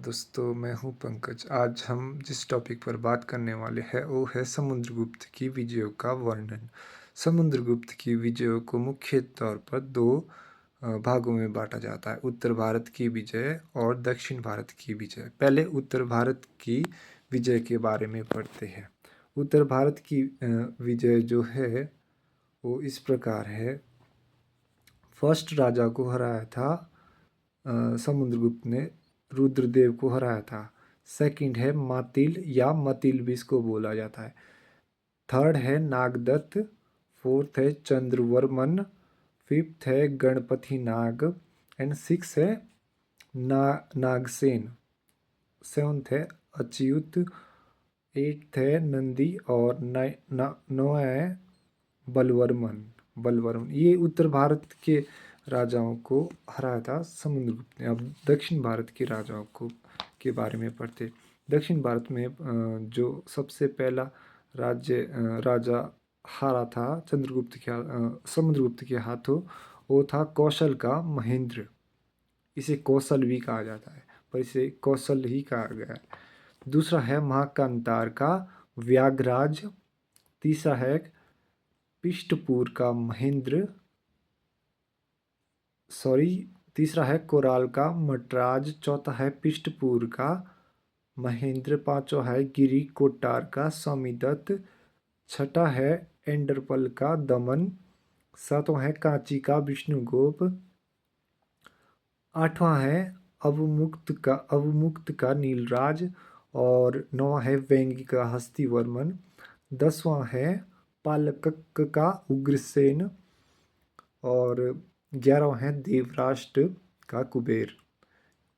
दोस्तों, मैं हूं पंकज। आज हम जिस टॉपिक पर बात करने वाले हैं वो है समुद्रगुप्त की विजयों का वर्णन। समुद्रगुप्त की विजयों को मुख्य तौर पर दो भागों में बांटा जाता है, उत्तर भारत की विजय और दक्षिण भारत की विजय। पहले उत्तर भारत की विजय के बारे में पढ़ते हैं। उत्तर भारत की विजय जो है वो इस प्रकार है। फर्स्ट राजा को हराया था समुद्रगुप्त ने, रुद्रदेव को हराया था। सेकंड है मातिल या मतिल भी इसको बोला जाता है। थर्ड है नागदत्त। फोर्थ है चंद्रवर्मन। फिफ्थ है गणपति नाग एंड सिक्स है नागसेन। सेवन्थ है अच्युत। एट्थ है नंदी और नौ है बलवर्मन। ये उत्तर भारत के राजाओं को हराया था समुद्रगुप्त ने। अब दक्षिण भारत के राजाओं को के बारे में पढ़ते। दक्षिण भारत में जो सबसे पहला राजा हारा था समुद्रगुप्त के हाथों, वो था कौशल का महेंद्र। इसे कौशल भी कहा जाता है, पर इसे कौशल ही कहा गया है। दूसरा है महाकांतार का व्याघ्रराज। तीसरा है पिष्टपुर का महेंद्र, तीसरा है कोराल का मटराज। चौथा है पिष्टपुर का महेंद्र। पांचवा है गिरी कोट्टार का स्वामीदत्त। छठा है एंडरपल का दमन। सातवां है कांची का विष्णुगोप। आठवां है अवमुक्त का नीलराज। और नौवां है वेंगी का हस्तिवर्मन। 10वां है पालकक का उग्रसेन। और 11वां है देवराष्ट्र का कुबेर।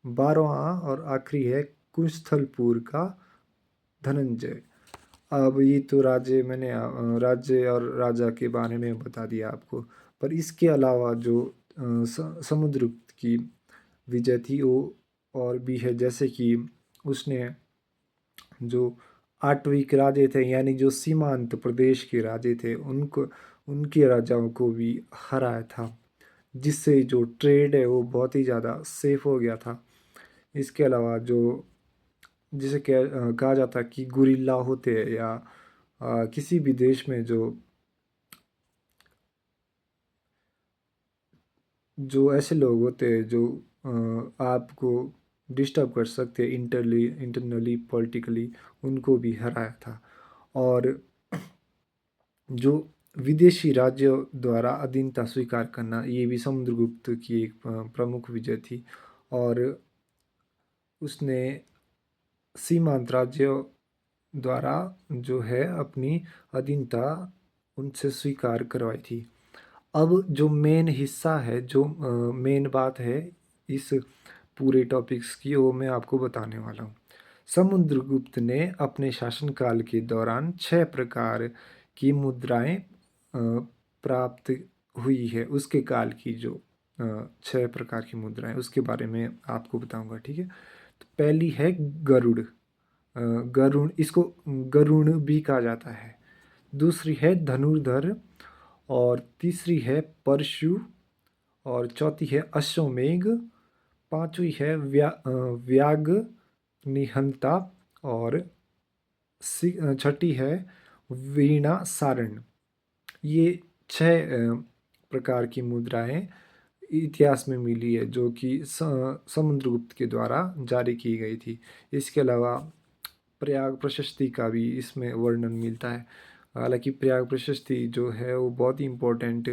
12वां और आखिरी है कुशस्थलपुर का धनंजय। अब ये तो राज्य और राजा के बारे में बता दिया आपको, पर इसके अलावा जो समुद्रगुप्त की विजय थी वो और भी है। जैसे कि उसने जो आठवीं राजे थे, यानी जो सीमांत प्रदेश के राजे थे, उनके राजाओं को भी हराया था, जिससे जो ट्रेड है वो बहुत ही ज़्यादा सेफ हो गया था। इसके अलावा जो जिसे कहा जाता है कि गुरिल्ला होते हैं, या किसी भी देश में जो ऐसे लोग होते हैं जो आपको डिस्टर्ब कर सकते हैं इंटरनली पॉलिटिकली, उनको भी हराया था। और जो विदेशी राज्यों द्वारा अधीनता स्वीकार करना, ये भी समुद्रगुप्त की एक प्रमुख विजय थी। और उसने सीमांत राज्यों द्वारा जो है अपनी अधीनता उनसे स्वीकार करवाई थी। अब जो मेन हिस्सा है, जो मेन बात है इस पूरे टॉपिक्स की, वो मैं आपको बताने वाला हूँ। समुद्रगुप्त ने अपने शासनकाल के दौरान 6 प्रकार की मुद्राएं प्राप्त हुई है। उसके काल की जो 6 प्रकार की मुद्राएं, उसके बारे में आपको बताऊंगा, ठीक है। तो पहली है गरुड़। गरुण, इसको गरुण भी कहा जाता है। दूसरी है धनुर्धर। और तीसरी है परशु। और चौथी है अश्वमेघ। पांचवी है व्याग निहंता। और छठी है वीणा सारण। ये 6 प्रकार की मुद्राएं इतिहास में मिली है, जो कि समुद्रगुप्त के द्वारा जारी की गई थी। इसके अलावा प्रयाग प्रशस्ति का भी इसमें वर्णन मिलता है। हालांकि प्रयाग प्रशस्ति जो है वो बहुत ही इम्पोर्टेंट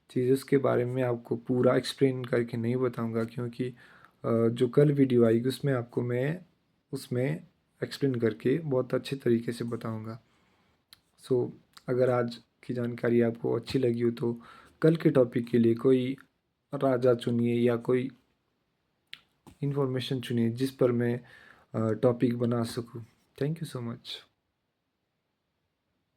चीज़, उसके बारे में आपको पूरा एक्सप्लेन करके नहीं बताऊंगा, क्योंकि जो कल वीडियो आएगी उसमें आपको मैं उसमें एक्सप्लेन करके बहुत अच्छे तरीके से बताऊंगा। सो अगर आज की जानकारी आपको अच्छी लगी हो तो कल के टॉपिक के लिए कोई राजा चुनिए या कोई इन्फॉर्मेशन चुनिए जिस पर मैं टॉपिक बना सकूं। Thank you so much.